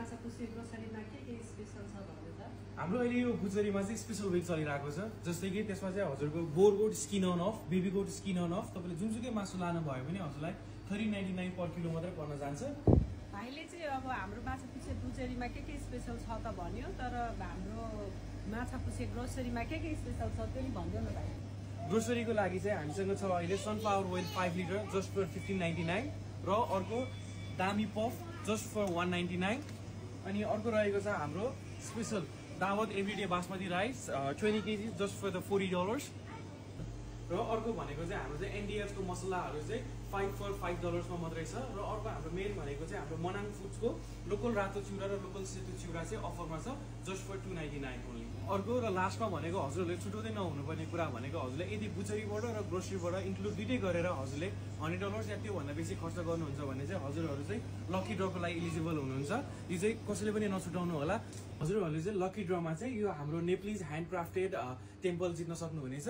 माछापुच्छ्रे ग्रोसरीमा के स्पेशल छ भन्नु त? हाम्रो अहिले यो बुचरीमा चाहिँ स्पेशल वेज चलिरहेको छ, जस्तै कि त्यसमा चाहिँ हजुरको boer goat skin on off, baby goat skin on off, तपाईँले जुनसुकै मासु लानु भयो भने हजुरलाई 399 पर किलो मात्रै पर्न जान्छ। भाइले चाहिँ अब हाम्रो माछापुच्छ्रे बुचरीमा के स्पेशल छ त भन्यो, तर हाम्रो माछापुच्छ्रे ग्रोसरीमा के स्पेशल छ त्यो नि भन्दैन भाइ। ग्रोसरीको लागि चाहिँ हामीसँग छ अहिले sunflower oil 5 litre just for 1599 र अर्को दामी पफ जस्ट फर 199। अनि अर्को रहेको छ हाम्रो special Daawat everyday basmati rice 20 KG just for the $40। र अर्को भनेको चाहिँ हाम्रो चाहिँ एनडिएफको मसलाहरू चाहिँ 5 for $5 मा मात्रै छ। र अर्को हाम्रो मेन भनेको चाहिँ हाम्रो मनाङ फुड्सको लोकल रातो चिउरा र लोकल सेतो चिउरा चाहिँ अफरमा छ जस्ट फर 299 ओन्ली। अर्को र लास्टमा भनेको हजुरहरूले छुटाउँदै नहुनुपर्ने कुरा भनेको हजुरले यदि बुचरीबाट र ग्रोसरीबाट इन्क्लुड दुइटै गरेर हजुरले $100 या त्योभन्दा बेसी खर्च गर्नुहुन्छ भने चाहिँ हजुरहरू चाहिँ लकी ड्रको लागि इलिजिबल हुनुहुन्छ। यो चाहिँ कसैले पनि नछुटाउनु होला। हजुरहरूले चाहिँ लकी ड्रमा चाहिँ यो हाम्रो नेप्लिज ह्यान्डक्राफ्टेड टेम्पल जित्न सक्नुहुनेछ।